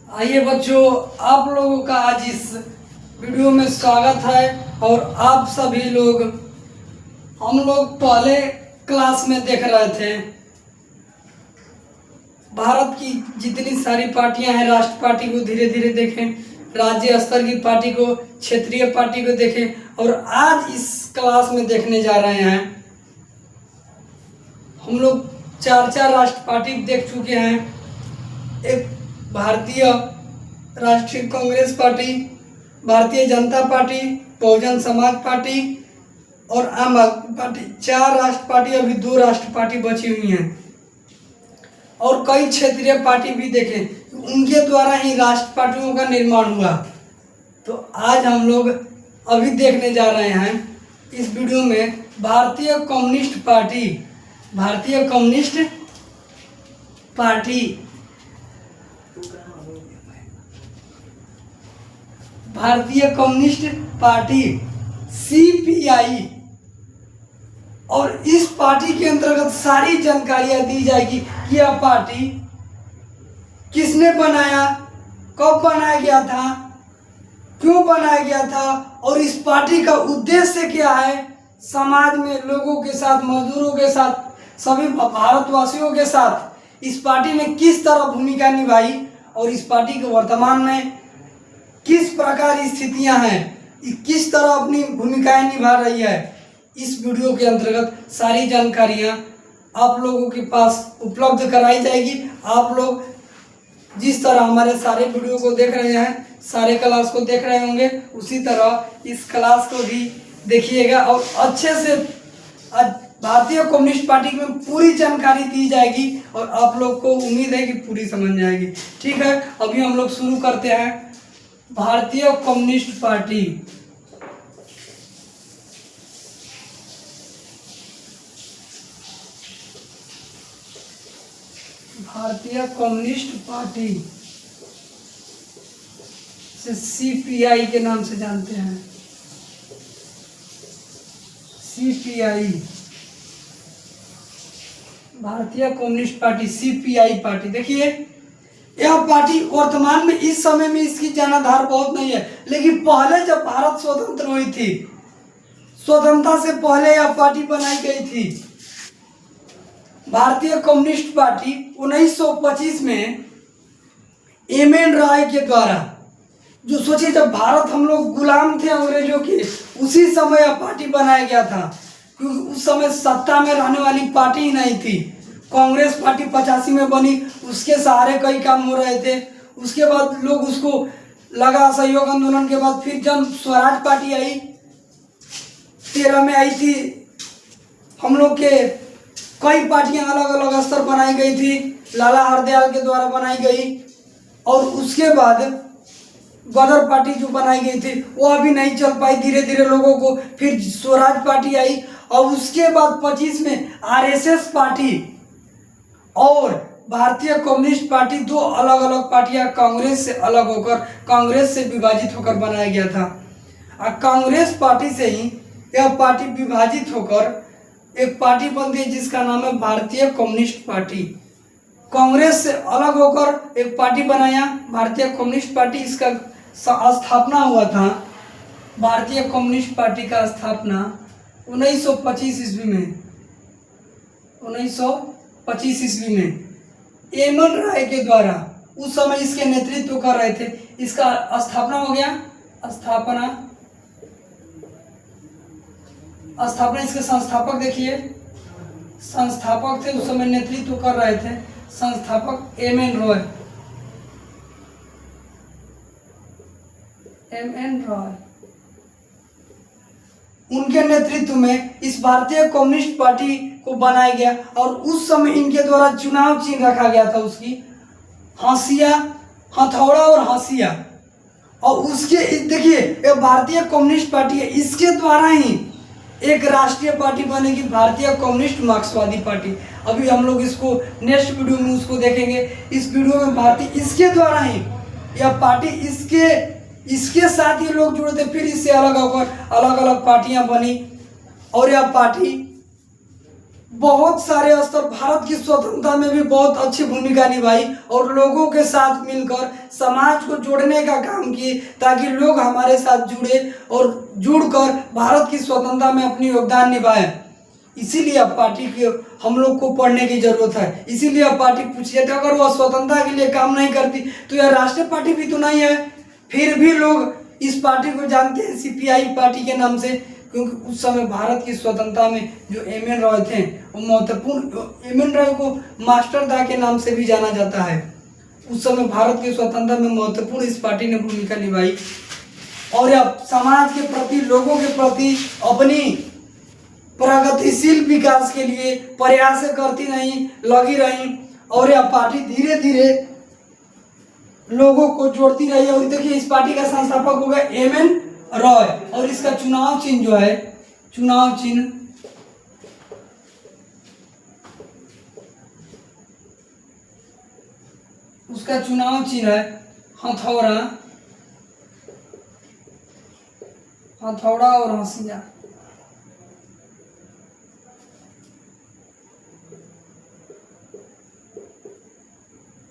आइए बच्चों, आप लोगों का आज इस वीडियो में स्वागत है। और आप सभी लोग, हम लोग पहले क्लास में देख रहे थे भारत की जितनी सारी पार्टियां हैं, राष्ट्र पार्टी को धीरे धीरे देखें, राज्य स्तर की पार्टी को, क्षेत्रीय पार्टी को देखें। और आज इस क्लास में देखने जा रहे हैं हम लोग चार राष्ट्र पार्टी देख चुके हैं। एक भारतीय राष्ट्रीय Congress party, Bharatiya Janata party, Bahujan Samaj party और आम आदमी पार्टी। 4 राष्ट्र पार्टी, अभी 2 राष्ट्र पार्टी बची हुई हैं। और कई क्षेत्रीय पार्टी भी देखें, उनके द्वारा ही राष्ट्र पार्टियों का निर्माण हुआ। तो आज हम लोग अभी देखने जा रहे हैं इस वीडियो में भारतीय कम्युनिस्ट पार्टी। भारतीय कम्युनिस्ट पार्टी, भारतीय कम्युनिस्ट पार्टी CPI। और इस पार्टी के अंतर्गत सारी जानकारियां दी जाएगी कि यह पार्टी किसने बनाया, कब बनाया गया था, क्यों बनाया गया था और इस पार्टी का उद्देश्य क्या है। समाज में लोगों के साथ, मजदूरों के साथ, सभी भारतवासियों के साथ इस पार्टी ने किस तरह भूमिका निभाई और इस पार्टी के वर्तमान में किस प्रकार स्थितियां हैं, किस तरह अपनी भूमिकाएं निभा रही है। इस वीडियो के अंतर्गत सारी जानकारियां आप लोगों के पास उपलब्ध कराई जाएगी। आप लोग जिस तरह हमारे सारे वीडियो को देख रहे हैं, सारे क्लास को देख रहे होंगे, उसी तरह इस क्लास को भी देखिएगा और अच्छे से भारतीय कम्युनिस्ट पार्टी में पूरी जानकारी दी जाएगी और आप लोग को उम्मीद है कि पूरी समझ जाएगी। ठीक है, अभी हम लोग शुरू करते हैं। भारतीय कम्युनिस्ट पार्टी, भारतीय कम्युनिस्ट पार्टी से CPI के नाम से जानते हैं। CPI, भारतीय कम्युनिस्ट पार्टी, CPI पार्टी। देखिए, यह पार्टी वर्तमान में इस समय में इसकी जनाधार बहुत नहीं है, लेकिन पहले जब भारत स्वतंत्र हुई थी, स्वतंत्रता से पहले यह पार्टी बनाई गई थी। भारतीय कम्युनिस्ट पार्टी 1925 में MN राय के द्वारा, जो सोचिए जब भारत हम लोग गुलाम थे अंग्रेजों के, उसी समय यह पार्टी बनाया गया था, क्योंकि उस समय सत्ता में रहने वाली पार्टी ही नहीं थी। कांग्रेस पार्टी 85 में बनी, उसके सहारे कई काम हो रहे थे। उसके बाद लोग उसको लगा सहयोग आंदोलन के बाद फिर जब स्वराज पार्टी आई, 13 में आई थी। हम लोग के कई पार्टियां अलग अलग स्तर बनाई गई थी, लाला हरदयाल के द्वारा बनाई गई। और उसके बाद गदर पार्टी जो बनाई गई थी वो अभी नहीं चल पाई, धीरे धीरे लोगों को, फिर स्वराज पार्टी आई। और उसके बाद 25 में RSS पार्टी और भारतीय कम्युनिस्ट पार्टी, 2 अलग अलग पार्टियां कांग्रेस से अलग होकर, कांग्रेस से विभाजित होकर बनाया गया था। और कांग्रेस पार्टी से ही यह पार्टी विभाजित होकर एक पार्टी बनती है जिसका नाम है भारतीय कम्युनिस्ट पार्टी। कांग्रेस से अलग होकर एक पार्टी बनाया भारतीय कम्युनिस्ट पार्टी। इसका स्थापना हुआ था, भारतीय कम्युनिस्ट पार्टी का स्थापना 1925 ईस्वी में, 1925 ईस्वी में MN राय के द्वारा, उस समय इसके नेतृत्व कर रहे थे। इसका स्थापना हो गया। स्थापना इसके संस्थापक देखिए, संस्थापक थे उस समय, नेतृत्व कर रहे थे संस्थापक MN रॉय। MN रॉय, उनके नेतृत्व में इस भारतीय कम्युनिस्ट पार्टी को बनाया गया। और उस समय इनके द्वारा चुनाव चिन्ह रखा गया था, उसकी हंसिया, हथौड़ा और हंसिया। और उसके देखिए, ये भारतीय कम्युनिस्ट पार्टी है, इसके द्वारा ही एक राष्ट्रीय पार्टी बनेगी, भारतीय कम्युनिस्ट मार्क्सवादी पार्टी। अभी हम लोग इसको नेक्स्ट वीडियो में उसको देखेंगे। इस वीडियो में भारतीय, इसके द्वारा ही यह पार्टी, इसके साथ ही लोग जुड़े थे, फिर इससे अलग होकर अलग अलग पार्टियां बनी। और यह पार्टी बहुत सारे स्तर भारत की स्वतंत्रता में भी बहुत अच्छी भूमिका निभाई और लोगों के साथ मिलकर समाज को जोड़ने का काम किए ताकि लोग हमारे साथ जुड़े और जुड़कर भारत की स्वतंत्रता में अपनी योगदान निभाए। इसीलिए अब पार्टी की हम लोग को पढ़ने की जरूरत है। इसीलिए अब पार्टी पूछिए तो अगर वह स्वतंत्रता के लिए काम नहीं करती तो यह राष्ट्रीय पार्टी भी तो नहीं है। फिर भी लोग इस पार्टी को जानते हैं सीपीआई पार्टी के नाम से, क्योंकि उस समय भारत की स्वतंत्रता में जो एम एन रॉय थे वो महत्वपूर्ण, एम एन रॉय को मास्टर दा के नाम से भी जाना जाता है। उस समय भारत की स्वतंत्रता में महत्वपूर्ण इस पार्टी ने भूमिका निभाई और अब समाज के प्रति, लोगों के प्रति अपनी प्रगतिशील विकास के लिए प्रयास करती नहीं, लगी रही और यह पार्टी धीरे धीरे लोगों को जोड़ती रही। और देखिए इस पार्टी का संस्थापक हो गए एम एन रॉय और इसका चुनाव चिन्ह जो है, चुनाव चिन्ह उसका चुनाव चिन्ह है हथौड़ा, हथौड़ा और हंसिया।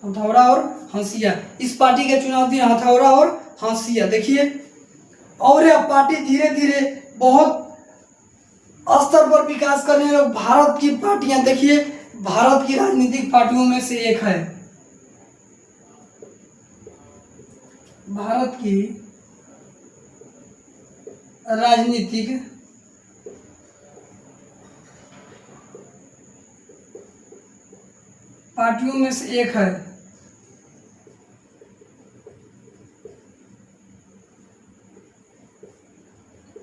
हथौड़ा और हंसिया, इस पार्टी के चुनाव चिन्ह हथौड़ा और हंसिया। देखिए और यह पार्टी धीरे धीरे बहुत स्तर पर विकास करने लगी। भारत की पार्टियां देखिए, भारत की राजनीतिक पार्टियों में से एक है, भारत की राजनीतिक पार्टियों में से एक है।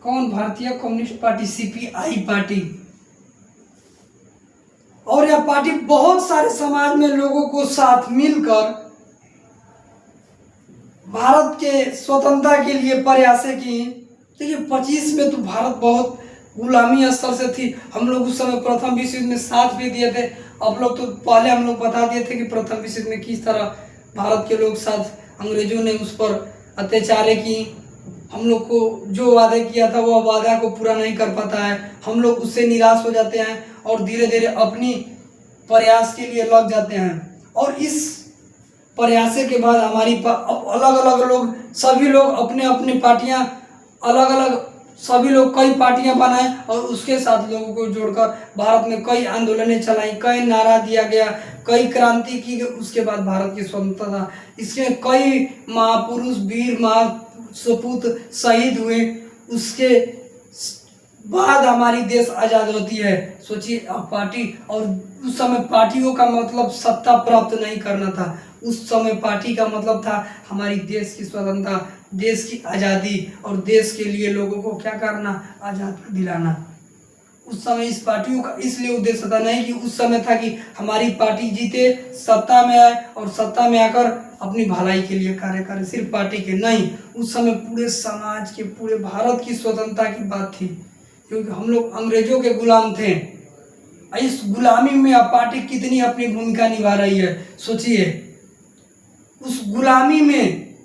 कौन? भारतीय कम्युनिस्ट पार्टी, सीपीआई पार्टी। और यह पार्टी बहुत सारे समाज में लोगों को साथ मिलकर भारत के स्वतंत्रता के लिए प्रयास की। देखिए 25 में तो भारत बहुत गुलामी स्तर से थी। हम लोग उस समय प्रथम विश्व युद्ध में साथ भी दिए थे। अब लोग तो पहले हम लोग बता दिए थे कि प्रथम विश्व युद्ध में किस तरह भारत के लोग साथ अंग्रेजों ने उस पर अत्याचार की। हम लोग को जो वादे किया था वह वादा को पूरा नहीं कर पाता है, हम लोग उससे निराश हो जाते हैं और धीरे धीरे अपनी प्रयास के लिए लग जाते हैं। और इस प्रयास के बाद हमारी अलग अलग लोग, सभी लोग अपने अपने पार्टियां अलग अलग, सभी लोग कई पार्टियां बनाए और उसके साथ लोगों को जोड़कर भारत में कई आंदोलनें चलाई, कई नारा दिया गया, कई क्रांति की। उसके बाद भारत की स्वतंत्रता, इसमें कई महापुरुष, वीर महासपूत शहीद हुए। उसके बाद हमारी देश आज़ाद होती है। सोचिए अब पार्टी, और उस समय पार्टियों का मतलब सत्ता प्राप्त नहीं करना था। उस समय पार्टी का मतलब था हमारी देश की स्वतंत्रता, देश की आज़ादी और देश के लिए लोगों को क्या करना, आज़ादी दिलाना। उस समय इस पार्टियों का इसलिए उद्देश्य था नहीं कि उस समय था कि हमारी पार्टी जीते, सत्ता में आए और सत्ता में आकर अपनी भलाई के लिए कार्य करे, सिर्फ पार्टी के नहीं। उस समय पूरे समाज के, पूरे भारत की स्वतंत्रता की बात थी, क्योंकि हम लोग अंग्रेजों के गुलाम थे। इस गुलामी में अब पार्टी कितनी अपनी भूमिका निभा रही है सोचिए। उस गुलामी में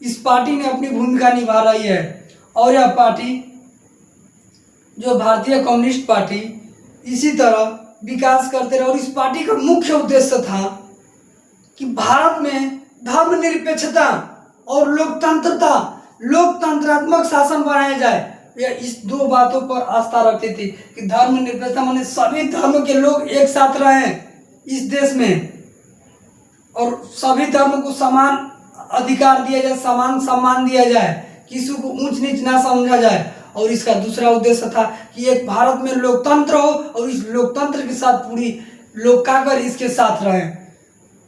इस पार्टी ने अपनी भूमिका निभा रही है। और यह पार्टी जो भारतीय कम्युनिस्ट पार्टी इसी तरह विकास करते रहे। और इस पार्टी का मुख्य उद्देश्य था कि भारत में धर्मनिरपेक्षता और लोकतंत्रता, लोकतंत्रात्मक शासन बनाया जाए। यह इस दो बातों पर आस्था रखती थी कि धर्मनिरपेक्षता माने सभी धर्म के लोग एक साथ रहें इस देश में और सभी धर्म को समान अधिकार दिया जाए, समान सम्मान दिया जाए, किसी को ऊंच नीच ना समझा जाए। और इसका दूसरा उद्देश्य था कि एक भारत में लोकतंत्र हो और इस लोकतंत्र के साथ पूरी लोग काकर इसके साथ रहें।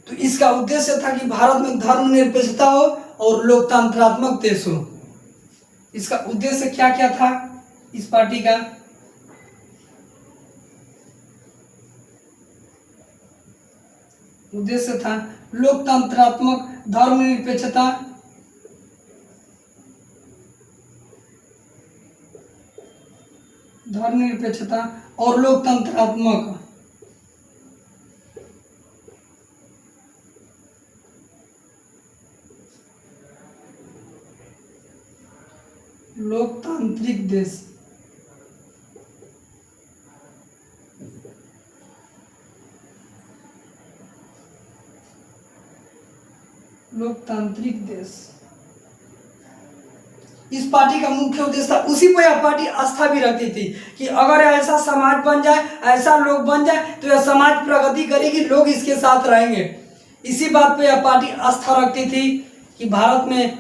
तो इसका उद्देश्य था कि भारत में धर्मनिरपेक्षता हो और लोकतंत्रात्मक देश हो। इसका उद्देश्य क्या क्या था इस पार्टी का? उद्देश्य था लोकतंत्रात्मक, धर्मनिरपेक्षता, धर्मनिरपेक्षता और लोकतंत्रात्मक। लोकतांत्रिक देश। लोकतांत्रिक देश। इस पार्टी का मुख्य उद्देश्य था, उसी पर यह पार्टी आस्था भी रखती थी कि अगर ऐसा समाज बन जाए, ऐसा लोग बन जाए तो यह समाज प्रगति करेगी, लोग इसके साथ रहेंगे। इसी बात पे यह पार्टी आस्था रखती थी कि भारत में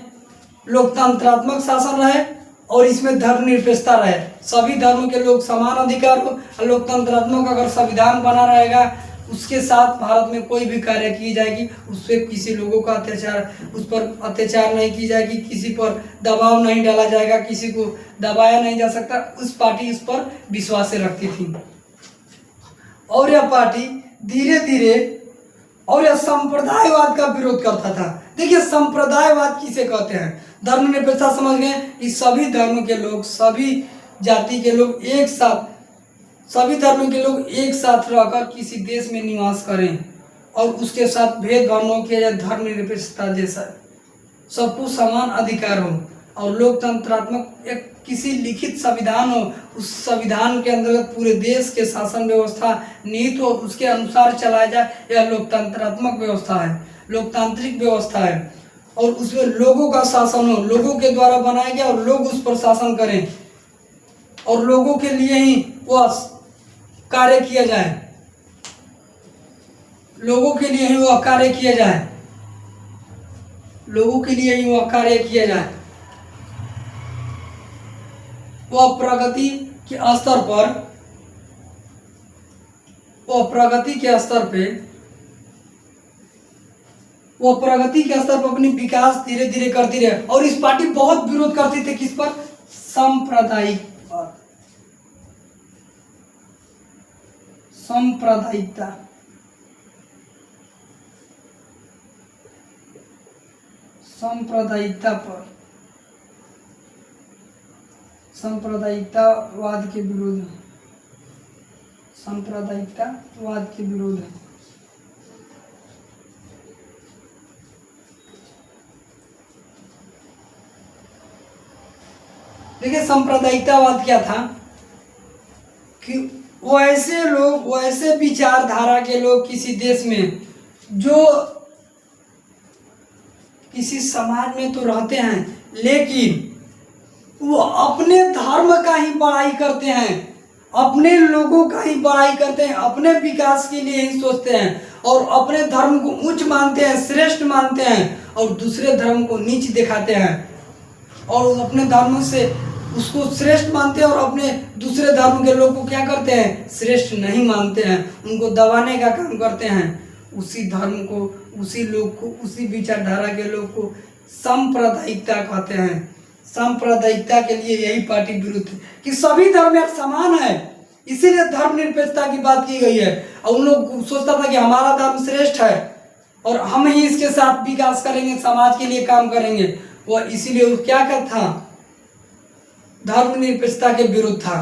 लोकतंत्रात्मक शासन रहे और इसमें धर्मनिरपेक्षता रहे, सभी धर्म के लोग समान अधिकार हो। लोकतंत्रात्मक अगर संविधान बना रहेगा उसके साथ भारत में कोई भी कार्य की जाएगी, उससे किसी लोगों का उस पर अत्याचार नहीं की जाएगी, किसी पर दबाव नहीं डाला जाएगा, किसी को दबाया नहीं जा सकता। उस पार्टी इस पर विश्वास रखती थी। और यह पार्टी धीरे धीरे और यह संप्रदायवाद का विरोध करता था। देखिए संप्रदायवाद किसे कहते हैं? धर्मनिरपेक्षता समझ गए कि सभी धर्म के लोग, सभी जाति के लोग एक साथ, सभी धर्म के लोग एक साथ रहकर किसी देश में निवास करें और उसके साथ भेदभाव न किया जाए। धर्मनिरपेक्षता जैसा सबको समान अधिकार हो और लोकतंत्रात्मक एक किसी लिखित संविधान हो, उस संविधान के अंतर्गत पूरे देश के शासन व्यवस्था नीति हो, उसके अनुसार चलाया जाए। यह लोकतंत्रात्मक व्यवस्था है, लोकतांत्रिक व्यवस्था है और उसमें लोगों का शासन हो, लोगों के द्वारा बनाया गया और लोग उस पर शासन करें और लोगों के लिए ही वह कार्य किया जाए, लोगों के लिए ही वह कार्य किया जाए, लोगों के लिए ही वह कार्य किया जाए। वह प्रगति के स्तर पर, वह प्रगति के स्तर पे, वह प्रगति के स्तर पर अपनी विकास धीरे धीरे करती रहे। और इस पार्टी बहुत विरोध करती थी किस पर? सांप्रदायिक पर, सांप्रदायिकता। सांप्रदायिकता पर, सांप्रदायिकतावाद के विरोध, सांप्रदायिकतावाद के विरोध। देखिए सांप्रदायिकतावाद क्या था कि वैसे लोग, वैसे विचारधारा के लोग किसी देश में जो किसी समाज में तो रहते हैं लेकिन वो अपने धर्म का ही बड़ाई करते हैं, अपने लोगों का ही बड़ाई करते हैं, अपने विकास के लिए ही सोचते हैं और अपने धर्म को उच्च मानते हैं, श्रेष्ठ मानते हैं और दूसरे धर्म को नीच दिखाते हैं और अपने धर्म से उसको श्रेष्ठ मानते हैं और अपने दूसरे धर्म के लोग को क्या करते हैं? श्रेष्ठ नहीं मानते हैं, उनको दबाने का काम करते हैं। उसी धर्म को, उसी लोग को, उसी विचारधारा के लोग को सांप्रदायिकता कहते हैं। सांप्रदायिकता के लिए यही पार्टी विरुद्ध है कि सभी धर्म एक समान है, इसीलिए धर्मनिरपेक्षता की बात की गई है। और उन लोग सोचता था कि हमारा धर्म श्रेष्ठ है और हम ही इसके साथ विकास करेंगे, समाज के लिए काम करेंगे। वह इसीलिए वो क्या करता था? धर्मनिरपेक्षता के विरुद्ध था,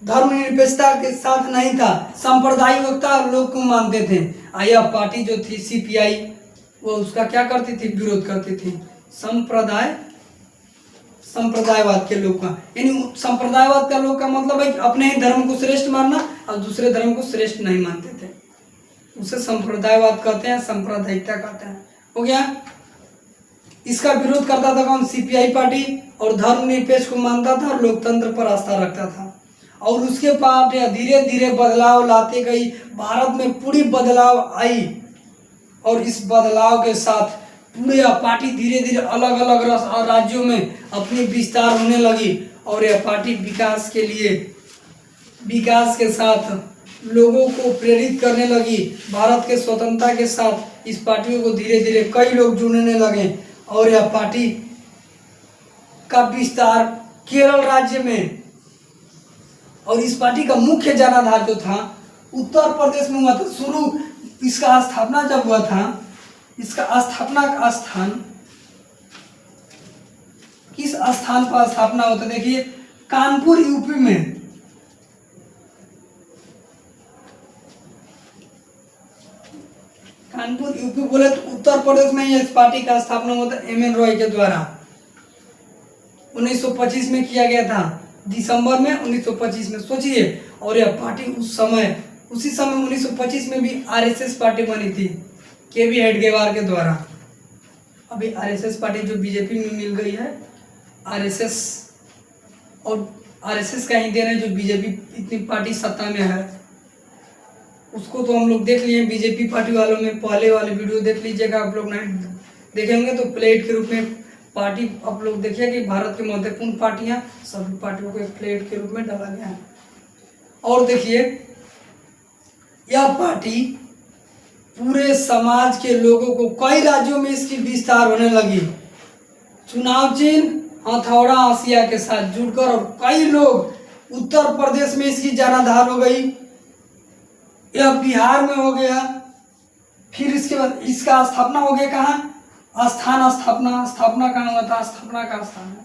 धर्मनिरपेक्षता के साथ नहीं था, सांप्रदायिकता लोग को मानते थे। यह पार्टी जो थी सीपीआई, वो उसका क्या करती थी? विरोध करती थी संप्रदायवाद के लोग का। यानी संप्रदायवाद का लोग का मतलब है कि अपने ही धर्म को श्रेष्ठ मानना और दूसरे धर्म को श्रेष्ठ नहीं मानते थे, उसे संप्रदायवाद कहते हैं, सांप्रदायिकता कहते हैं। हो गया। इसका विरोध करता था कौन? सीपीआई पार्टी और धर्मनिरपेक्ष को मानता था और लोकतंत्र पर आस्था रखता था। और उसके बाद धीरे धीरे बदलाव लाते गई, भारत में पूरी बदलाव आई और इस बदलाव के साथ पूरी पार्टी धीरे धीरे अलग अलग राज्यों में अपनी विस्तार होने लगी और यह पार्टी विकास के लिए, विकास के साथ लोगों को प्रेरित करने लगी। भारत के स्वतंत्रता के साथ इस पार्टी को धीरे धीरे कई लोग जुड़ने लगे और यह पार्टी का विस्तार केरल राज्य में, और इस पार्टी का मुख्य जनाधार जो था उत्तर प्रदेश में हुआ था। शुरू इसका स्थापना जब हुआ था, इसका स्थापना का स्थान किस स्थान पर स्थापना होता? देखिए कानपुर यूपी में, कानपुर यूपी बोले तो उत्तर प्रदेश में इस पार्टी का स्थापना होता है एम एन रॉय के द्वारा 1925 में किया गया था, दिसंबर में 1925 में। सोचिए, और यह पार्टी उस समय, उसी समय 1925 में भी आरएसएस पार्टी बनी थी केवी हेडगेवार के द्वारा। अभी आरएसएस पार्टी जो बीजेपी में मिल गई है, आरएसएस, और आरएसएस का ही देन है जो बीजेपी इतनी पार्टी सत्ता में है। उसको तो हम लोग देख लिए बीजेपी पार्टी वालों में, पहले वाले वीडियो देख लीजिएगा, आप लोग नहीं देखे होंगे तो प्लेट के रूप में पार्टी आप लोग देखिए कि भारत की महत्वपूर्ण पार्टियां, सभी पार्टियों को एक प्लेट के रूप में डाला गया है। और देखिए यह पार्टी पूरे समाज के लोगों को, कई राज्यों में इसकी विस्तार होने लगी, चुनाव चिन्ह हथौड़ा हंसिया के साथ जुड़कर, और कई लोग उत्तर प्रदेश में इसकी जनाधार हो गई, यह बिहार में हो गया, फिर इसके बाद इसका स्थापना हो गया कहाँ, स्थापना कहाँ हुआ था, स्थापना का स्थान है,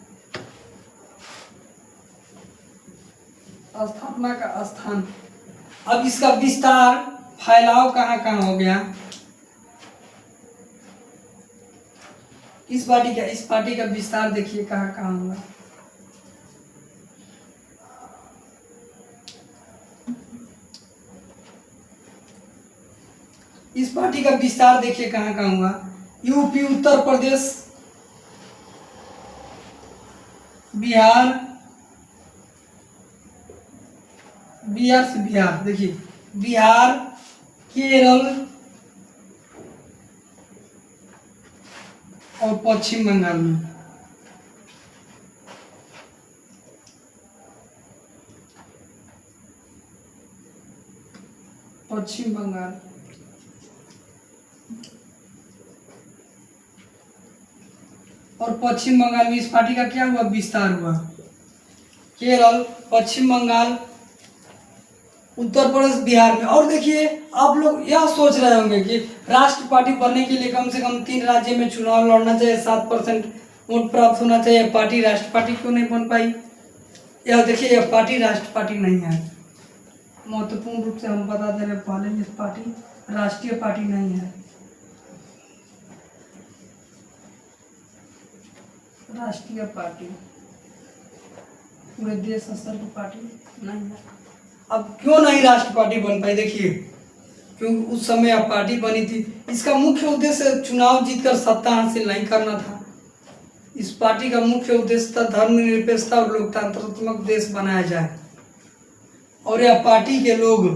स्थापना का स्थान। अब इसका विस्तार फैलाव कहाँ कहाँ हो गया, इस पार्टी का विस्तार देखिए कहाँ कहाँ हुआ। इस पार्टी का विस्तार देखिए कहाँ कहाँ हुआ, यूपी, उत्तर प्रदेश, बिहार से बिहार, देखिए बिहार, केरल और पश्चिम बंगाल में। पश्चिम बंगाल और पश्चिम बंगाल में इस पार्टी का क्या हुआ, विस्तार हुआ। केरल, पश्चिम बंगाल, उत्तर प्रदेश, बिहार में। और देखिए आप लोग यह सोच रहे होंगे कि राष्ट्र पार्टी बनने के लिए कम से कम 3 राज्य में चुनाव लड़ना चाहिए, 7% वोट प्राप्त होना चाहिए, पार्टी राष्ट्र पार्टी क्यों नहीं बन पाई। यह देखिए यह पार्टी राष्ट्र पार्टी नहीं है, महत्वपूर्ण रूप से हम बता दे रहे पहले, ये पार्टी राष्ट्रीय पार्टी नहीं है, राष्ट्रीय पार्टी पूरे देश स्तर की पार्टी नहीं है। अब क्यों नहीं राष्ट्र पार्टी बन पाई, देखिए क्योंकि उस समय यह पार्टी बनी थी, इसका मुख्य उद्देश्य चुनाव जीतकर सत्ता हासिल नहीं करना था। इस पार्टी का मुख्य उद्देश्य था धर्मनिरपेक्षता और लोकतंत्रात्मक देश बनाया जाए। और यह पार्टी के लोग,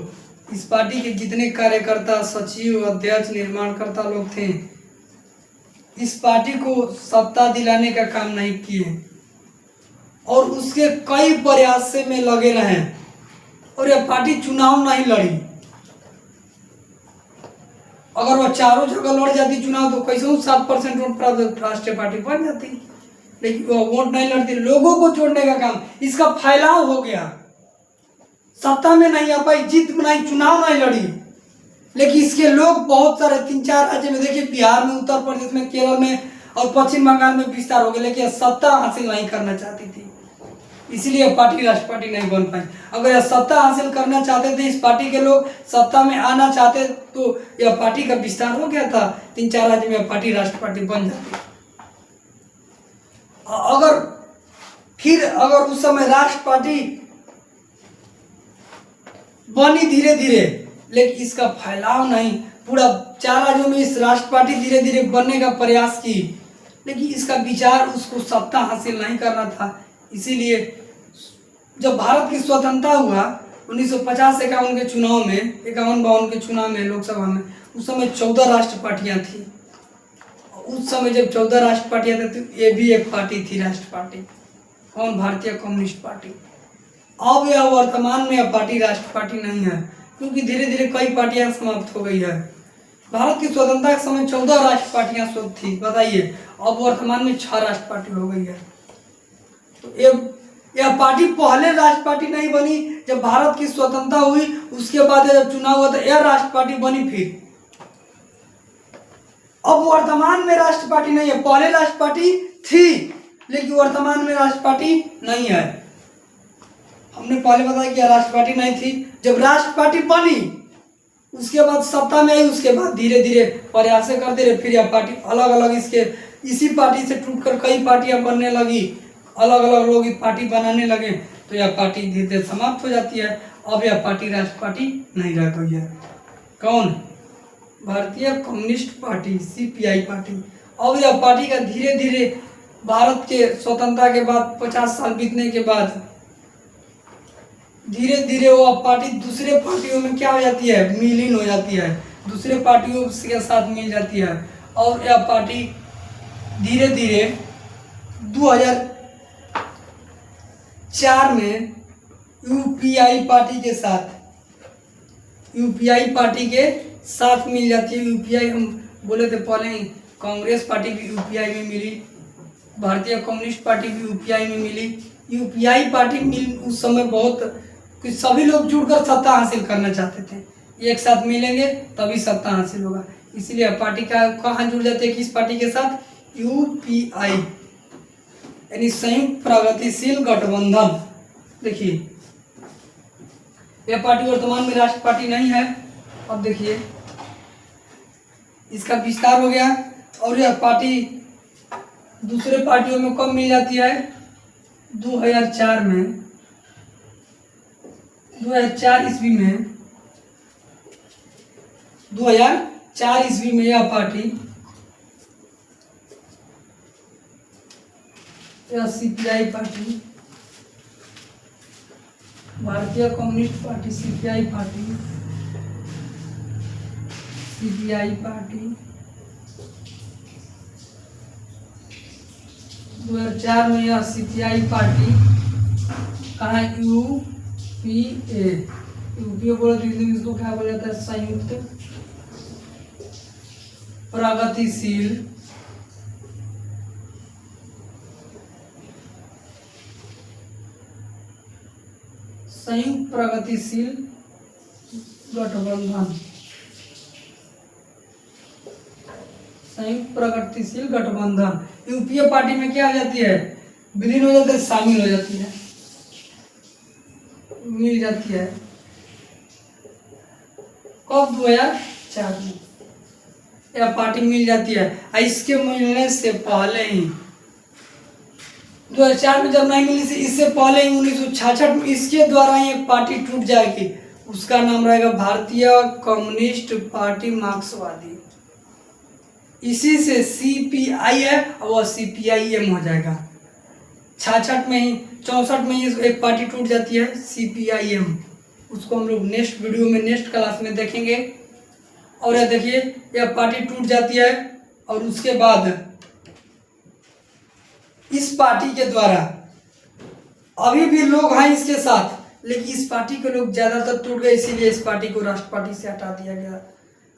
इस पार्टी के जितने कार्यकर्ता, सचिव, अध्यक्ष, निर्माणकर्ता लोग थे, इस पार्टी को सत्ता दिलाने का काम नहीं किए और उसके कई प्रयास में लगे रहे, और यह पार्टी चुनाव नहीं लड़ी। अगर वह चारों जगह लड़ जाती चुनाव तो कैसे 7% वोट प्राप्त राष्ट्रीय पार्टी बन जाती, लेकिन वह वोट नहीं लड़ती, लोगों को जोड़ने का काम, इसका फैलाव हो गया, सत्ता में नहीं आ पाई, जीत में नहीं, चुनाव नहीं लड़ी, लेकिन इसके लोग बहुत सारे 3-4 राज्य में, देखिए बिहार में, उत्तर प्रदेश में, केरल में और पश्चिम बंगाल में विस्तार हो गया, लेकिन सत्ता हासिल नहीं करना चाहती थी, इसलिए पार्टी राष्ट्र पार्टी नहीं बन पाई। अगर यह सत्ता हासिल करना चाहते थे, इस पार्टी के लोग सत्ता में आना चाहते तो यह पार्टी का विस्तार हो गया था, 3-4 राज्य में पार्टी राष्ट्र पार्टी बन जाती। अगर उस समय राष्ट्र पार्टी बनी धीरे धीरे, लेकिन इसका फैलाव नहीं, पूरा 4 राज्यों में इस राष्ट्र पार्टी धीरे धीरे बनने का प्रयास की, लेकिन इसका विचार उसको सत्ता हासिल नहीं करना था। इसीलिए जब भारत की स्वतंत्रता हुआ 1950-51 के चुनाव में, 51-52 के चुनाव में, लोकसभा में, उस समय 14 राष्ट्र पार्टियां थी। उस समय जब 14 राष्ट्र पार्टियां थी तो ये भी एक पार्टी थी राष्ट्र पार्टी, कौन, भारतीय कम्युनिस्ट पार्टी। अब यह वर्तमान में यह पार्टी राष्ट्र पार्टी नहीं है, क्योंकि धीरे धीरे कई पार्टियां समाप्त हो गई है। भारत की स्वतंत्रता के समय 14 राष्ट्र पार्टियां थी, बताइए, अब वर्तमान में 6 राष्ट्र पार्टी हो गई है। तो यह पार्टी पहले राष्ट्र पार्टी नहीं बनी, जब भारत की स्वतंत्रता हुई उसके बाद जब चुनाव हुआ तो यह राष्ट्र पार्टी बनी। फिर अब वर्तमान में राष्ट्र पार्टी नहीं है, पहले राष्ट्र पार्टी थी लेकिन वर्तमान में राष्ट्र पार्टी नहीं है। हमने पहले बताया कि राष्ट्र पार्टी नहीं थी, जब राष्ट्र पार्टी बनी उसके बाद सत्ता में आई, उसके बाद धीरे धीरे प्रयास करते रहे, फिर यह पार्टी अलग अलग, इसी पार्टी से टूटकर कई पार्टियां बनने लगी, अलग अलग लोग पार्टी बनाने लगे, तो यह पार्टी धीरे धीरे समाप्त हो जाती है। अब यह पार्टी राष्ट्र पार्टी नहीं रह गई है। कौन, भारतीय कम्युनिस्ट पार्टी, CPI पार्टी। और यह पार्टी का धीरे धीरे भारत के स्वतंत्रता के बाद 50 साल बीतने के बाद धीरे धीरे वो पार्टी दूसरे पार्टियों में क्या हो जाती है, विलीन हो जाती है, दूसरे पार्टियों के साथ मिल जाती है। और यह पार्टी धीरे धीरे 2004 में यूपीआई पार्टी के साथ मिल जाती है। यूपीआई हम बोले थे पहले ही, कांग्रेस पार्टी भी यूपीआई में मिली, भारतीय कम्युनिस्ट पार्टी भी यूपीआई में मिली। यूपीआई पार्टी मिल उस समय बहुत कुछ, सभी लोग जुड़कर सत्ता हासिल करना चाहते थे, एक साथ मिलेंगे तभी सत्ता हासिल होगा। इसलिए पार्टी का कहाँ जुड़ जाते हैं, किस पार्टी के साथ, यूपीआई यानी संयुक्त प्रगतिशील गठबंधन। देखिए यह पार्टी वर्तमान में राष्ट्र पार्टी नहीं है। अब देखिए इसका विस्तार हो गया और यह पार्टी दूसरे पार्टियों में कब मिल जाती है, 2004 में, 2004 ईस्वी में, 2004 ईस्वी में यह पार्टी, यह सीपीआई पार्टी, भारतीय कम्युनिस्ट पार्टी, सीपीआई पार्टी 2004 में यह सीपीआई पार्टी कहाँ, यूपीए बोले तो इसको क्या बोला जाता है, संयुक्त प्रगतिशील गठबंधन, संयुक्त प्रगतिशील गठबंधन। यूपीए पार्टी में क्या हो जाती है, विलीन हो जाती है, शामिल हो जाती है, मिल जाती है। कब, 2004 में यह पार्टी मिल जाती है। इसके मिलने से पहले ही 2004 में जब नहीं मिली थी, इससे पहले ही 1966 में इसके द्वारा ही एक पार्टी टूट जाएगी, उसका नाम रहेगा भारतीय कम्युनिस्ट पार्टी मार्क्सवादी। इसी से सीपीआई है और वह सीपीआईएम हो जाएगा। 66 में ही, 64 में ही एक पार्टी टूट जाती है, सीपीआईएम। उसको हम लोग नेक्स्ट वीडियो में, नेक्स्ट क्लास में देखेंगे। और यह देखिए यह पार्टी टूट जाती है और उसके बाद इस पार्टी के द्वारा अभी भी लोग हैं इसके साथ, लेकिन इस पार्टी के लोग ज्यादातर टूट गए, इसीलिए इस पार्टी को राष्ट्र पार्टी से हटा दिया गया,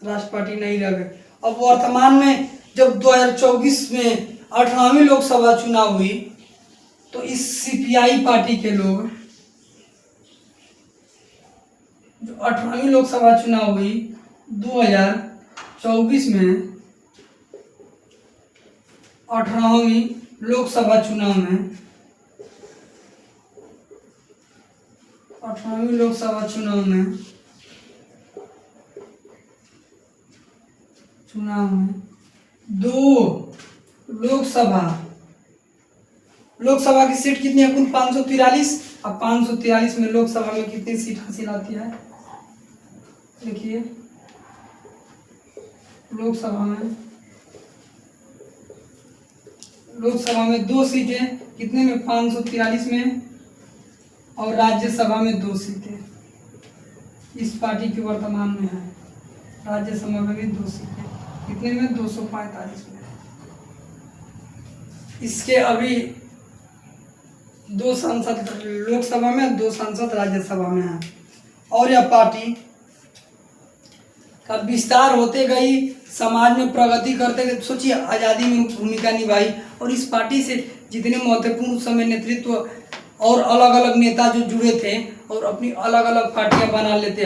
राष्ट्र पार्टी नहीं रह गई। अब वर्तमान में जब 2024 में 18वीं लोकसभा चुनाव हुई तो इस सीपीआई पार्टी के लोग, जो 18वीं लोकसभा चुनाव हुई 2024 में, 18वीं लोकसभा चुनाव में, 18वीं लोकसभा चुनाव में दो लोकसभा की सीट कितनी है, कुल 543। अब 543 में लोकसभा में कितनी सीट हासिल आती है, देखिए लोकसभा में 2 सीटें, कितने में, 543 में, और राज्यसभा में 2 सीटें इस पार्टी की वर्तमान में है। राज्यसभा में भी 2 सीटें, कितने में, 245 में। इसके अभी 2 सांसद लोकसभा में, 2 सांसद राज्यसभा में है। और यह पार्टी का विस्तार होते गई, समाज में प्रगति करते गए, सोचिए आज़ादी में भूमिका निभाई। और इस पार्टी से जितने महत्वपूर्ण समय नेतृत्व और अलग अलग नेता जो जुड़े थे और अपनी अलग अलग पार्टियां बना लेते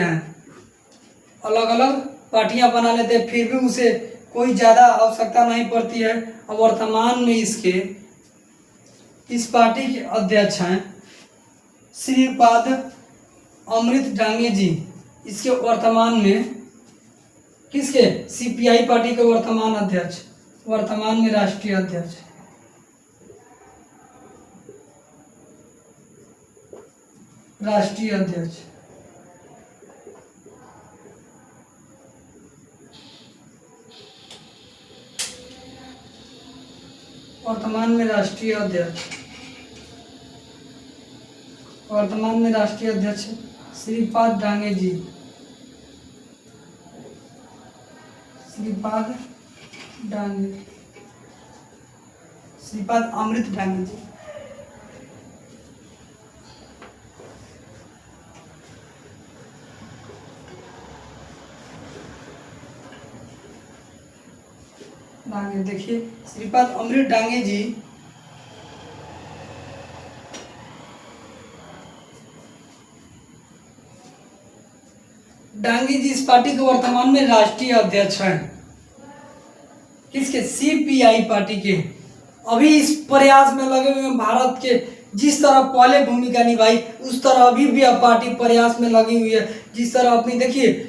हैं, फिर भी उसे कोई ज़्यादा आवश्यकता नहीं पड़ती है। और वर्तमान में इस पार्टी के अध्यक्ष हैं श्रीपाद अमृत डांगे जी। इसके वर्तमान में, किसके, सीपीआई पार्टी के वर्तमान में राष्ट्रीय अध्यक्ष, वर्तमान में राष्ट्रीय अध्यक्ष, वर्तमान में राष्ट्रीय अध्यक्ष श्रीपाद डांगे जी, श्रीपाद डांगे, श्रीपाद अमृत डांगे जी। डांगे, देखिए श्रीपाद अमृत डांगे जी डांगे जी इस पार्टी के वर्तमान में राष्ट्रीय अध्यक्ष हैं। किसके? सीपीआई पार्टी के। अभी इस प्रयास में लगे हुए हैं भारत के, जिस तरह पहले भूमिका निभाई उस तरह अभी भी अब पार्टी प्रयास में लगी हुई है। जिस तरह अपनी देखिए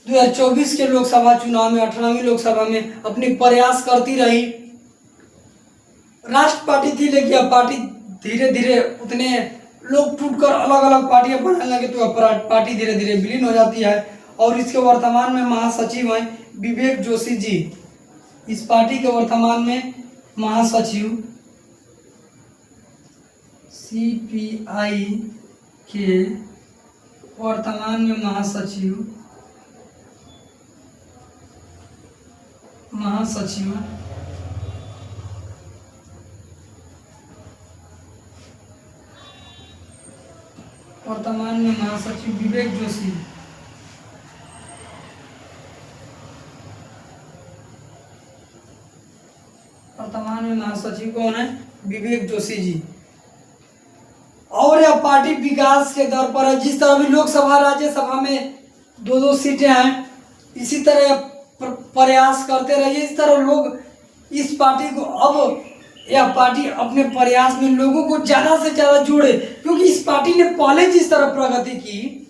2024 के लोकसभा चुनाव में 18वीं लोकसभा में अपनी प्रयास करती रही, राष्ट्र पार्टी थी, लेकिन अब पार्टी धीरे धीरे उतने लोग टूटकर अलग अलग पार्टियां बनने लगे तो अब पार्टी धीरे धीरे विलीन हो जाती है। और इसके वर्तमान में महासचिव हैं विवेक जोशी जी। इस पार्टी के वर्तमान में महासचिव, सीपीआई के वर्तमान में महासचिव वर्तमान में महासचिव विवेक जोशी। वर्तमान में महासचिव कौन है? विवेक जोशी जी। और यह पार्टी विकास के दर पर है। जिस तरह भी लोकसभा राज्यसभा में 2-2 सीटें हैं, इसी तरह प्रयास करते रहिए। इस तरह लोग इस पार्टी को, अब यह पार्टी अपने प्रयास में लोगों को ज़्यादा से ज़्यादा जोड़े, क्योंकि इस पार्टी ने पहले जिस तरह प्रगति की,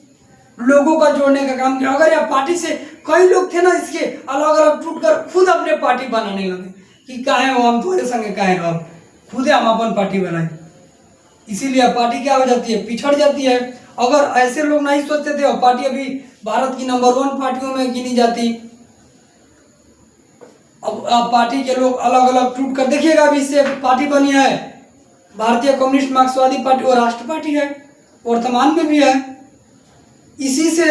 लोगों का जोड़ने का काम किया। अगर यह पार्टी से कई लोग थे ना, इसके अलग अलग टूटकर खुद अपने पार्टी बनाने लगे कि काहे हो हम तुम्हारे संगे, काहे हो हम खुद हम अपन पार्टी बनाए। इसीलिए पार्टी क्या हो जाती है? पिछड़ जाती है। अगर ऐसे लोग नहीं सोचते थे, और पार्टी अभी भारत की नंबर 1 पार्टियों में गिनी जाती। अब पार्टी के लोग अलग अलग टूट कर देखिएगा, अभी इससे पार्टी बनी है भारतीय कम्युनिस्ट मार्क्सवादी पार्टी, और राष्ट्र पार्टी है, वर्तमान में भी है। इसी से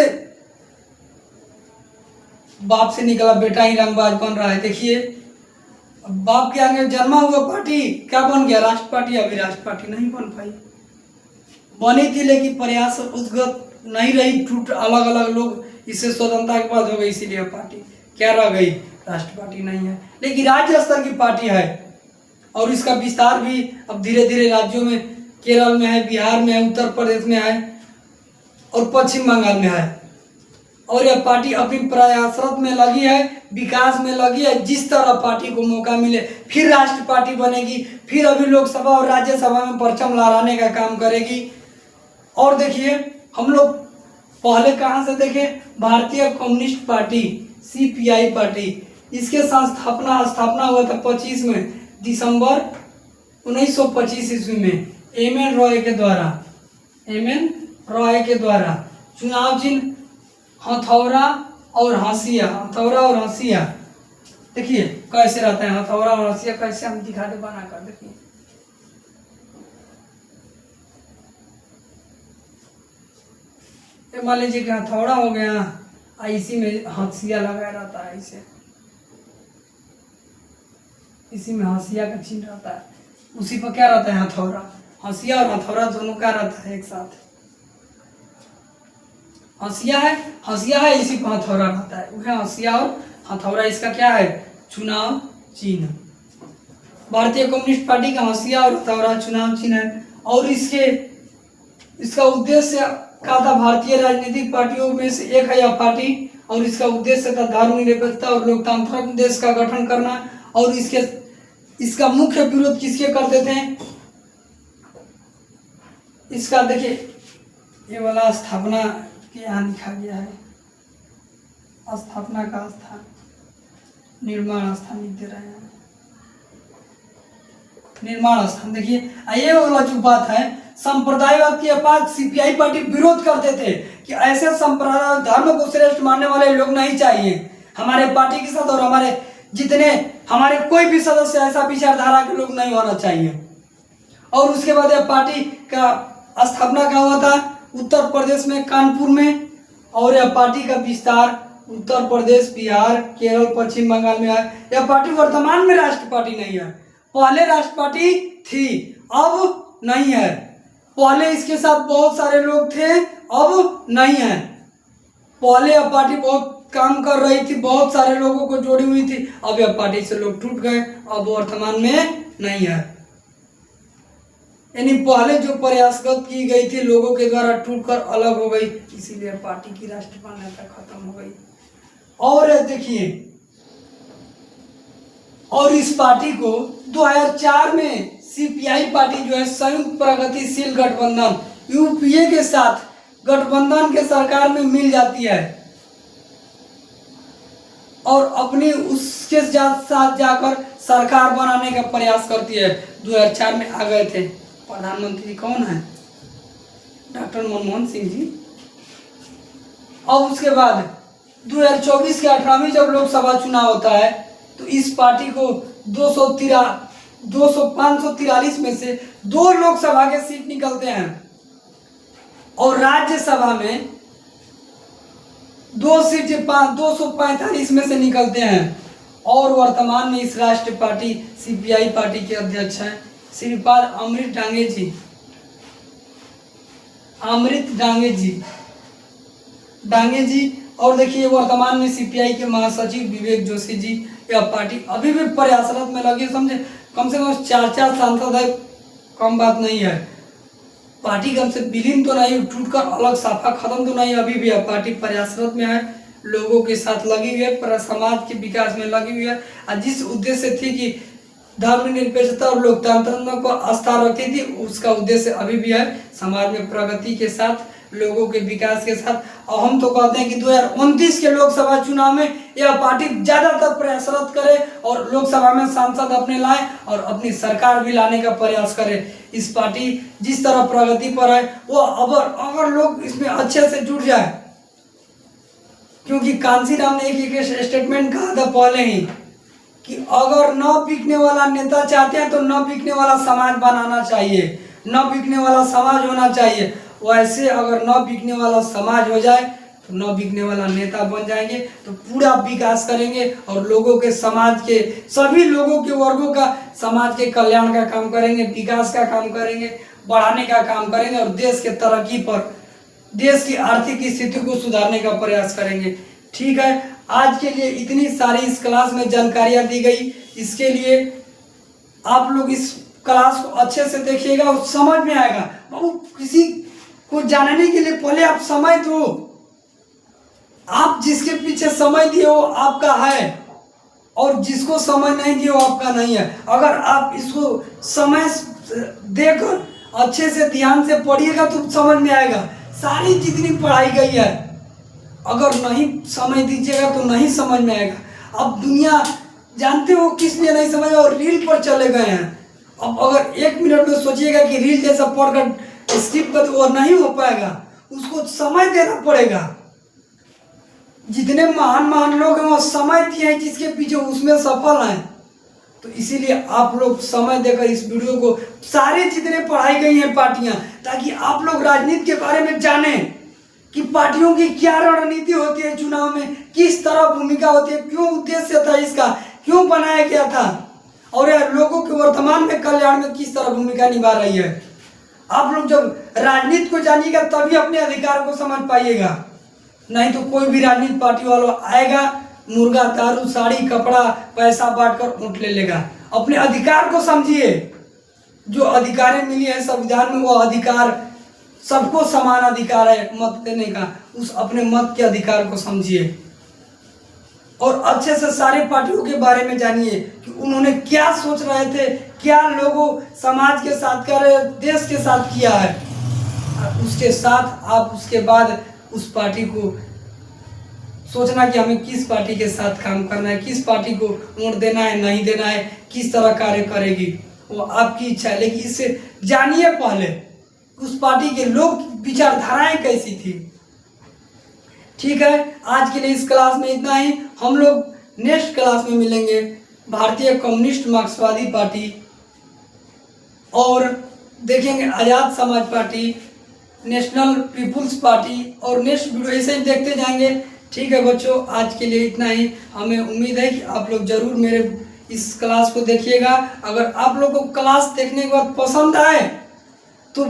बाप से निकला बेटा ही रंगबाज बन रहा है। देखिए बाप के आगे जन्मा हुआ पार्टी क्या बन गया? राष्ट्र पार्टी। अभी राष्ट्र पार्टी नहीं बन पाई, बनी थी लेकिन प्रयास उद्गत नहीं रही, टूट अलग अलग लोग इससे स्वतंत्रता के बाद हो गई, इसीलिए पार्टी क्या रह गई? राष्ट्र पार्टी नहीं है। लेकिन राज्य स्तर की पार्टी है, और इसका विस्तार भी अब धीरे धीरे राज्यों में, केरल में है, बिहार में है, उत्तर प्रदेश में है और पश्चिम बंगाल में है। और यह पार्टी अपनी प्रयासरत में लगी है, विकास में लगी है। जिस तरह पार्टी को मौका मिले फिर राष्ट्र पार्टी बनेगी, फिर अभी लोकसभा और राज्यसभा में परचम लहराने का काम करेगी। और देखिए हम लोग पहले कहाँ से देखें? भारतीय कम्युनिस्ट पार्टी, सीपीआई पार्टी, इसके स्थापना हुआ था 25 में दिसंबर 1925 ईस्वी में एम.एन. रॉय के द्वारा। चुनाव चिन्ह हथौड़ा और हंसिया। देखिए कैसे रहता है हथौड़ा और हंसिया, कैसे हम दिखाते बना कर। देखिए मान लीजिए कि हथौड़ा हो गया, इसी में हंसिया लगाया रहता है, इसी में हंसिया का चिन्ह रहता है, उसी पर क्या रहता है? हथौड़ा। हंसिया और हथौड़ा दोनों का रहता है एक साथ। हंसिया है, इसी पर हथौड़ा रहता है। वह हंसिया और हथौड़ा, इसका क्या है? चुनाव चिन्ह। भारतीय कम्युनिस्ट पार्टी का हंसिया और हथौड़ा चुनाव चिन्ह है। और इसका उद्देश्य क्या था? भारतीय राजनीतिक पार्टियों में से एक है यह पार्टी, और इसका उद्देश्य था धर्मनिरपेक्षता और लोकतांत्रिक देश का गठन करना। और इसका मुख्य विरोध किसके करते थे? इसका देखिए ये वाला स्थापना के यहाँ लिखा गया है, स्थापना का स्थान, निर्माण स्थान लिख दे रहे हैं, निर्माण स्थान। देखिए ये वाला जो बात है, संप्रदायवाद की बात सीपीआई पार्टी विरोध करते थे कि ऐसे संप्रदाय धर्म को श्रेष्ठ मानने वाले लोग नहीं चाहिए हमारे पार्टी के साथ, और हमारे जितने हमारे कोई भी सदस्य ऐसा विचारधारा के लोग नहीं होना चाहिए। और उसके बाद यह पार्टी का स्थापना कहाँ हुआ था? उत्तर प्रदेश में, कानपुर में। और यह पार्टी का विस्तार उत्तर प्रदेश, बिहार, केरल, पश्चिम बंगाल में है। यह पार्टी वर्तमान में राष्ट्र पार्टी नहीं है, पहले राष्ट्र पार्टी थी, अब नहीं है। पहले इसके साथ बहुत सारे लोग थे, अब नहीं है। पहले यह पार्टी बहुत काम कर रही थी, बहुत सारे लोगों को जोड़ी हुई थी। अब यह पार्टी से लोग टूट गए, अब वर्तमान में नहीं है। यानी पहले जो प्रयासगत की गई थी लोगों के द्वारा टूटकर अलग हो गई, इसीलिए पार्टी की राष्ट्रीय मान्यता खत्म हो गई। और देखिए, और इस पार्टी को 2004 में सीपीआई पार्टी जो है संयुक्त प्रगतिशील गठबंधन यूपीए के साथ गठबंधन के सरकार में मिल जाती है और अपनी उसके साथ जाकर सरकार बनाने का प्रयास करती है। 2004 में आ गए थे। प्रधानमंत्री कौन है? डॉक्टर मनमोहन सिंह जी। और उसके बाद 2024 के 18वीं जब लोकसभा चुनाव होता है तो इस पार्टी को 543 में से 2 लोकसभा के सीट निकलते हैं और राज्यसभा में 2 सीट 245 में से निकलते हैं। और वर्तमान में इस राष्ट्रीय पार्टी सीपीआई पार्टी के अध्यक्ष हैं श्रीपाद अमृत डांगे जी। और देखिए, वर्तमान में सीपीआई के महासचिव विवेक जोशी जी। यह पार्टी अभी भी प्रयासरत में लगी, समझे, कम से कम 4 सांसद है, कम बात नहीं है। पार्टी कम से विलीन तो नहीं, टूटकर अलग साफा खत्म तो नहीं, अभी भी यह पार्टी प्रयासरत में है, लोगों के साथ लगी हुई है, पर समाज के विकास में लगी हुई है। और जिस उद्देश्य थी कि धर्मनिरपेक्षता और लोकतंत्र को आस्था रखती थी, उसका उद्देश्य अभी भी है, समाज में प्रगति के साथ, लोगों के विकास के साथ। और हम तो कहते हैं कि 2029 के लोकसभा चुनाव में यह पार्टी ज्यादातर प्रयासरत करे और लोकसभा में सांसद अपने लाए और अपनी सरकार भी लाने का प्रयास करे। इस पार्टी जिस तरह प्रगति पर है वो अगर लोग इसमें अच्छे से जुड़ जाए, क्योंकि कांशीराम ने एक स्टेटमेंट कहा था पहले ही कि अगर न बिकने वाला नेता चाहते हैं तो न बिकने वाला समाज बनाना चाहिए, न बिकने वाला समाज होना चाहिए। वैसे अगर न बिकने वाला समाज हो जाए तो न बिकने वाला नेता बन जाएंगे, तो पूरा विकास करेंगे और लोगों के, समाज के सभी लोगों के वर्गों का, समाज के कल्याण का काम करेंगे, विकास का काम करेंगे, बढ़ाने का काम करेंगे और देश के तरक्की पर, देश की आर्थिक स्थिति को सुधारने का प्रयास करेंगे। ठीक है, आज के लिए इतनी सारी इस क्लास में जानकारियां दी गई। इसके लिए आप लोग इस क्लास को अच्छे से देखिएगा और समझ में आएगा। बहुत किसी को जानने के लिए पहले आप समय दो, आप जिसके पीछे समय दिए वो आपका है और जिसको समय नहीं दिए वो आपका नहीं है। अगर आप इसको समय देकर अच्छे से ध्यान से पढ़िएगा तो समझ में आएगा। सारी जितनी पढ़ाई गई है, अगर नहीं समय दीजिएगा तो नहीं समझ में आएगा। अब दुनिया जानते हो किस लिए नहीं समझ, और रील पर चले गए हैं। अब अगर 1 मिनट में सोचिएगा कि रील जैसा पढ़कर स्किप कर, वो नहीं हो पाएगा, उसको समय देना पड़ेगा। जितने महान लोग हैं वो समय दिए हैं जिसके पीछे, उसमें सफल हैं। तो इसीलिए आप लोग समय देकर इस वीडियो को, सारे जितने पढ़ाई गई हैं पार्टियां, ताकि आप लोग राजनीति के बारे में जानें कि पार्टियों की क्या रणनीति होती है, चुनाव में किस तरह भूमिका होती है, क्यों उद्देश्य था इसका, क्यों बनाया गया था, और यह लोगों के वर्तमान में कल्याण में किस तरह भूमिका निभा रही है। आप लोग जब राजनीति को जानिएगा तभी अपने अधिकार को समझ पाइएगा। नहीं तो कोई भी राजनीति पार्टी वाला आएगा, मुर्गा, दारू, साड़ी, कपड़ा, पैसा बांटकर वोट ले लेगा। अपने अधिकार को समझिए। जो अधिकारें मिली है संविधान में, वो अधिकार, सबको समान अधिकार है मत देने का। उस अपने मत के अधिकार को समझिए और अच्छे से सारी पार्टियों के बारे में जानिए कि उन्होंने क्या सोच रहे थे, क्या लोगों समाज के साथ कर रहे, देश के साथ किया है। उसके साथ आप उसके बाद उस पार्टी को सोचना कि हमें किस पार्टी के साथ काम करना है, किस पार्टी को वोट देना है, नहीं देना है, किस तरह कार्य करेगी, वो आपकी इच्छा है। लेकिन इससे जानिए पहले उस पार्टी के लोग विचारधाराएं कैसी थी। ठीक है, आज के लिए इस क्लास में इतना ही। हम लोग नेक्स्ट क्लास में मिलेंगे भारतीय कम्युनिस्ट मार्क्सवादी पार्टी, और देखेंगे आज़ाद समाज पार्टी, नेशनल पीपुल्स पार्टी, और नेक्स्ट वीडियो ऐसे ही देखते जाएंगे। ठीक है बच्चों, आज के लिए इतना ही। हमें उम्मीद है कि आप लोग ज़रूर मेरे इस क्लास को देखिएगा। अगर आप लोग को क्लास देखने के बाद पसंद आए तो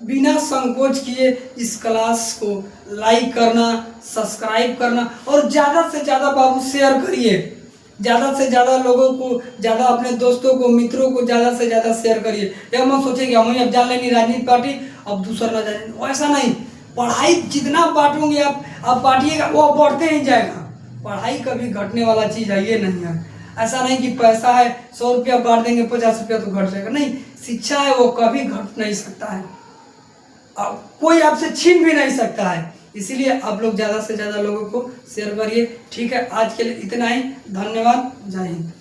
बिना संकोच किए इस क्लास को लाइक करना, सब्सक्राइब करना, और ज़्यादा से ज़्यादा बाबू शेयर करिए। ज़्यादा से ज़्यादा लोगों को, ज़्यादा अपने दोस्तों को, मित्रों को ज़्यादा से ज़्यादा शेयर करिए। यह मत सोचिए कि हम ही अब जान लेंगे राजनीति पार्टी, अब दूसरा ना जाने, वैसा नहीं। पढ़ाई जितना बांटोगे आप बांटिएगा, वो बढ़ते ही जाएगा। पढ़ाई कभी घटने वाला चीज़ है, ये नहीं है। ऐसा नहीं कि पैसा है 100 रुपया बांट देंगे 50 रुपया तो घट जाएगा, नहीं। शिक्षा है वो कभी घट नहीं सकता है, कोई आपसे छीन भी नहीं सकता है। इसीलिए आप लोग ज़्यादा से ज़्यादा लोगों को शेयर करिए। ठीक है, आज के लिए इतना ही। धन्यवाद, जय हिंद।